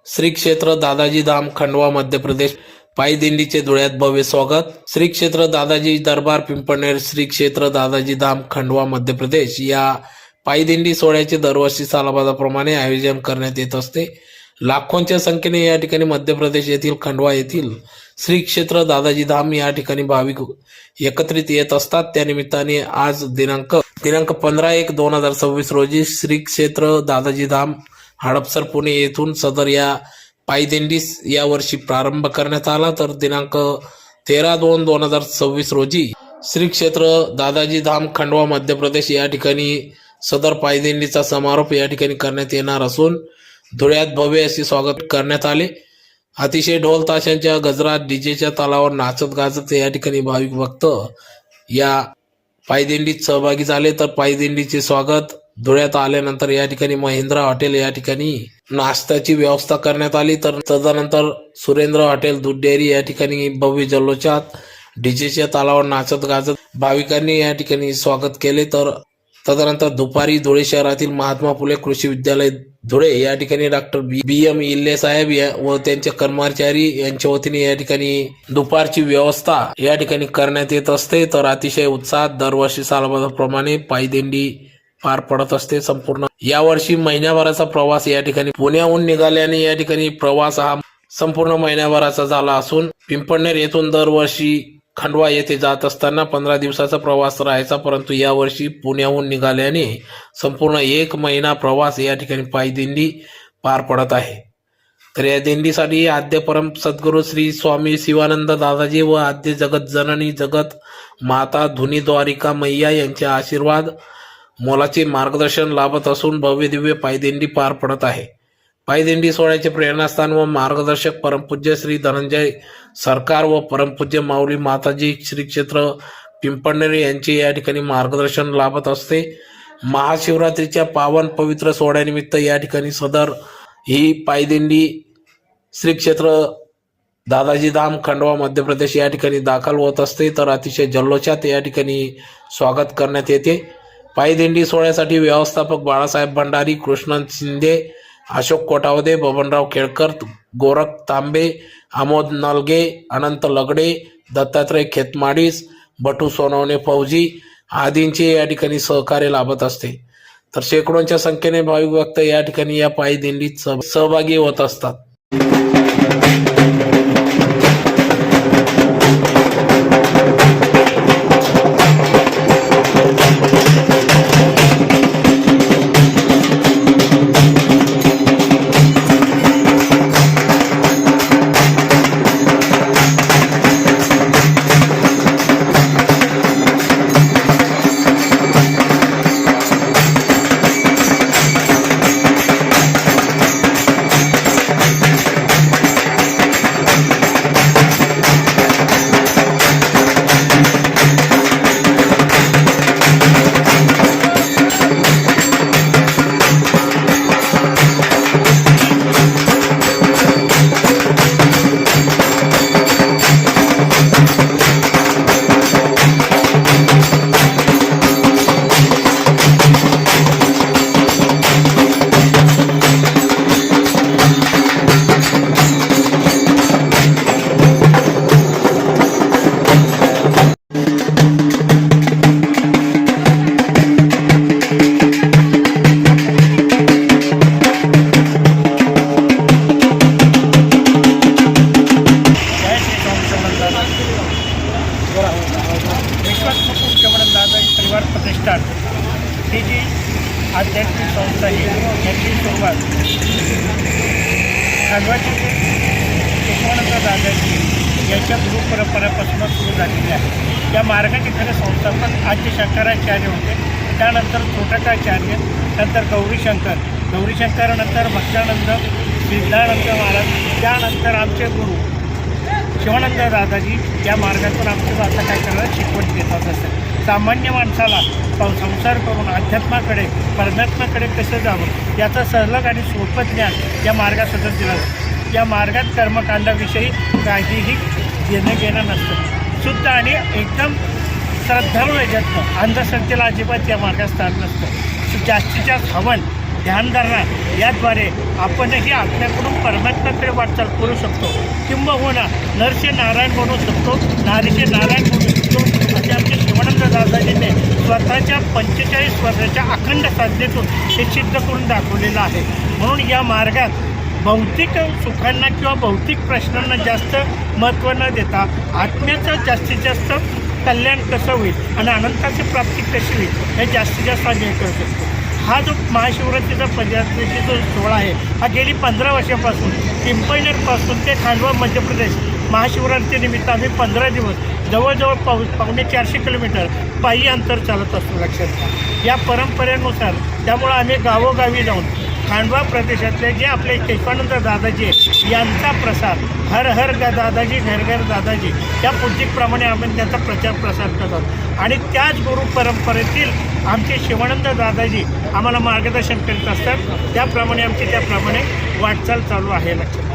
श्री क्षेत्र दादाजी धाम खंडवा मध्य प्रदेश पायी दिंडीचे धुळ्यात भव्य स्वागत। श्री क्षेत्र दादाजी दरबार पिंपळनेर श्री क्षेत्र दादाजी धाम खंडवा मध्य प्रदेश या पायी दिंडी सोहळ्याचे दरवर्षी सालाबादाप्रमाणे आयोजन करण्यात येत असते। लाखोंच्या संख्येने या ठिकाणी मध्य प्रदेश येथील खंडवा येथील श्री क्षेत्र दादाजी धाम या ठिकाणी भाविक एकत्रित येत असतात। त्या निमित्ताने आज दिनांक 15/1/2026 रोजी श्री क्षेत्र दादाजी धाम हडपसर पुणे येथून सदर या पायी दिंडीस या वर्षी प्रारंभ करण्यात आला। तर दिनांक 13/2/2026 रोजी श्री क्षेत्र दादाजी धाम खंडवा मध्य प्रदेश या ठिकाणी सदर पायी दिंडीचा समारोप या ठिकाणी करण्यात येणार असून धुळ्यात भव्य असे स्वागत करण्यात आले। अतिशय ढोल ताशांच्या गजरात डीजेच्या तालावर नाचत गाजत या ठिकाणी भाविक भक्त या पायी दिंडीत सहभागी झाले। तर पायी दिंडीचे स्वागत धुळ्यात आल्यानंतर या ठिकाणी महिंद्रा हॉटेल या ठिकाणी नाश्त्याची व्यवस्था करण्यात आली। तर तदनंतर सुरेंद्र हॉटेल दूध डेअरी या ठिकाणी भव्य जल्लोषात डीजेच्या तालावर नाचत गाजत भाविकांनी या ठिकाणी स्वागत केले। तर तदनंतर दुपारी धुळे शहरातील महात्मा फुले कृषी विद्यालय धुळे या ठिकाणी डॉक्टर BM इल्ले साहेब व त्यांचे कर्मचारी यांच्या वतीने या ठिकाणी दुपारची व्यवस्था या ठिकाणी करण्यात येत असते। तर अतिशय उत्साहात दरवर्षी सालाबादाप्रमाणे पायी दिंडी पार पडत असते। संपूर्ण यावर्षी महिन्याभराचा प्रवास या ठिकाणी पुण्याहून निघाल्याने या ठिकाणी प्रवास हा संपूर्ण महिन्याभराचा झाला असून पिंपळनेर येथून दरवर्षी खंडवा येथे जात असताना 15 दिवसाचा प्रवास राहायचा, परंतु यावर्षी पुण्याहून निघाल्याने संपूर्ण 1 महिना प्रवास या ठिकाणी पायी दिंडी पार पडत आहे। तर या दिंडीसाठी आद्य परम सद्गुरू श्री स्वामी शिवानंद दादाजी व आद्य जगत जननी जगत माता धुनी द्वारिका मैया यांचे आशीर्वाद मोलाचे मार्गदर्शन लाभत असून भव्य दिव्य पायी दिंडी पार पडत आहे। पायी दिंडी सोहळ्याचे प्रेरणास्थान व मार्गदर्शक परमपूज्य श्री धनंजय सरकार व परमपूज्य माऊली माताजी श्री क्षेत्र पिंपळनेर यांचे या ठिकाणी मार्गदर्शन लाभत असते। महाशिवरात्रीच्या पावन पवित्र सोहळ्यानिमित्त या ठिकाणी सदर ही पायी दिंडी श्री क्षेत्र दादाजी धाम खंडवा मध्य प्रदेश या ठिकाणी दाखल होत असते। तर अतिशय जल्लोषात या ठिकाणी स्वागत करण्यात येते। पायी दिंडी सोहळ्यासाठी व्यवस्थापक बाळासाहेब भंडारी, कृष्णन शिंदे, अशोक कोटावदे, बबनराव केळकर, गोरख तांबे, आमोद नलगे, अनंत लगडे, दत्तात्रय खेतमाडीस, बटू सोनवणे फौजी आदींचे या ठिकाणी सहकार्य लाभत असते। तर शेकडोंच्या संख्येने भाविक भक्त या ठिकाणी या पायी दिंडीत सहभागी होत असतात। परिवार प्रतिष्ठान ही जी आध्यात्मिक संस्था आहे याची सुरुवात खंडवाची शिवानंद दादाजी यांच्या गुरुपरंपरेपासून सुरू झालेली आहे। या मार्गाचे खरे संस्थापक आद्य शंकराचार्य होते, त्यानंतर छोटकाचार्य, नंतर गौरीशंकर नंतर भक्तानंद सिद्धानंद महाराज, त्यानंतर आमचे गुरु शिवानंद दादाजी या मार्गातून आमच्या आता काय करायला शिकवण देतात असतात। सामान्य माणसाला संसार करून अध्यात्माकडे परमात्म्याकडे कसं जावं याचं सलग आणि सोपं ज्ञान या मार्गात सतत दिलं जातं। या मार्गात कर्मकांडाविषयी काहीही घेणं नसतं, शुद्ध आणि एकदम श्रद्धाळू याच्यातनं अंधश्रद्धेला अजिबात या मार्गात स्थान नसतं। जास्तीत जास्त हवन ध्यानधारणा याद्वारे आपणही आत्म्याकडून परमात्म्याकडे वाटचाल करू शकतो, किंबहुना नरचे नारायण बनू शकतो, नारीचे नारायण बनू शकतो, असे आमचे शिवानंद दादाजींनी स्वतःच्या 45 वर्षाच्या अखंड साधनेतून हे सिद्ध करून दाखवलेलं आहे. म्हणून या मार्गात भौतिक सुखांना किंवा भौतिक प्रश्नांना जास्त महत्त्व न देता आत्म्याचं जास्तीत जास्त कल्याण कसं होईल आणि अनंताची प्राप्ती कशी होईल हे जास्तीत जास्त आम्ही करत असतो. हा जो महाशिवरात्रीचा पदयात्रेचा जो सोहळा आहे हा गेली 15 वर्षापासून पिंपळनेरपासून ते खांडवा मध्य प्रदेश महाशिवरात्रीनिमित्त आम्ही 15 दिवस जवळजवळ पावणे 400 किलोमीटर पायी अंतर चालत असतो. लक्षात घ्या या परंपरेनुसार. त्यामुळं आम्ही गावोगावी जाऊन खांडवा प्रदेशातले जे आपले केशवानंद दादाजी यांचा प्रसार हर हर दादाजी घर घर दादाजी या पुस्तकप्रमाणे आम्ही त्यांचा प्रचार प्रसार करतात आणि त्याच गुरु परंपरेतील आमचे शिवानंद दादाजी आम्हाला मार्गदर्शन करीत असतात. त्याप्रमाणे आमची त्याप्रमाणे वाटचाल चालू आहे. लक्षात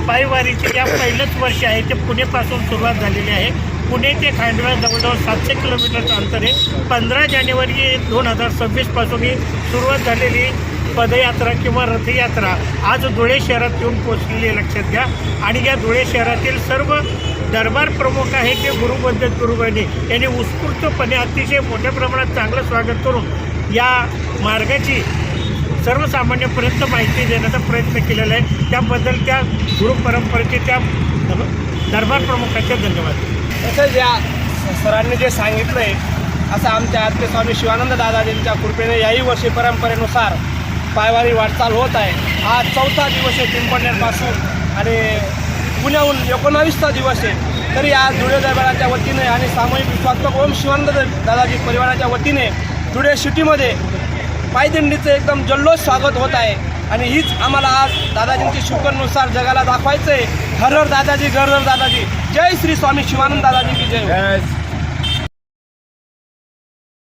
पायवारीचे या पहिलंच वर्ष आहे ते पुणेपासून सुरुवात झालेली आहे. पुणे ते खांडवा जवळजवळ 700 किलोमीटरचं अंतर आहे. 15 जानेवारी 2026पासून ही सुरुवात झालेली पदयात्रा किंवा रथयात्रा आज धुळे शहरात येऊन पोचलेली आहे. लक्षात घ्या आणि या धुळे शहरातील सर्व दरबार प्रमुख आहे ते गुरुबद्ध गुरुबाईंनी यांनी उत्स्फूर्तपणे अतिशय मोठ्या प्रमाणात चांगलं स्वागत करून या मार्गाची सर्वसामान्यपर्यंत माहिती देण्याचा प्रयत्न केलेला आहे. त्याबद्दल त्या गुरुपरंपरेचे त्या दरबार प्रमुखाचे धन्यवाद. तसंच या सरांनी जे सांगितलं आहे असं आमच्या आद्य स्वामी शिवानंद दादाजींच्या कृपेने याही वर्षी परंपरेनुसार पायवारी वाटचाल होत आहे. हा 4था दिवस आहे पिंपळनेरपासून आणि पुण्याहून 19वा दिवस आहे. तरी आज धुळे दरबाराच्या वतीने आणि सामूहिक विश्वात्मक ओम शिवानंद दादाजी परिवाराच्या वतीने धुळे सिटीमध्ये पायदिंडीचं एकदम जल्लोष स्वागत होत आहे आणि हीच आम्हाला आज दादाजींची शिकवणनुसार जगाला दाखवायचं आहे. हर हर दादाजी घर घर दादाजी. जय श्री स्वामी शिवानंद दादाजी की जय.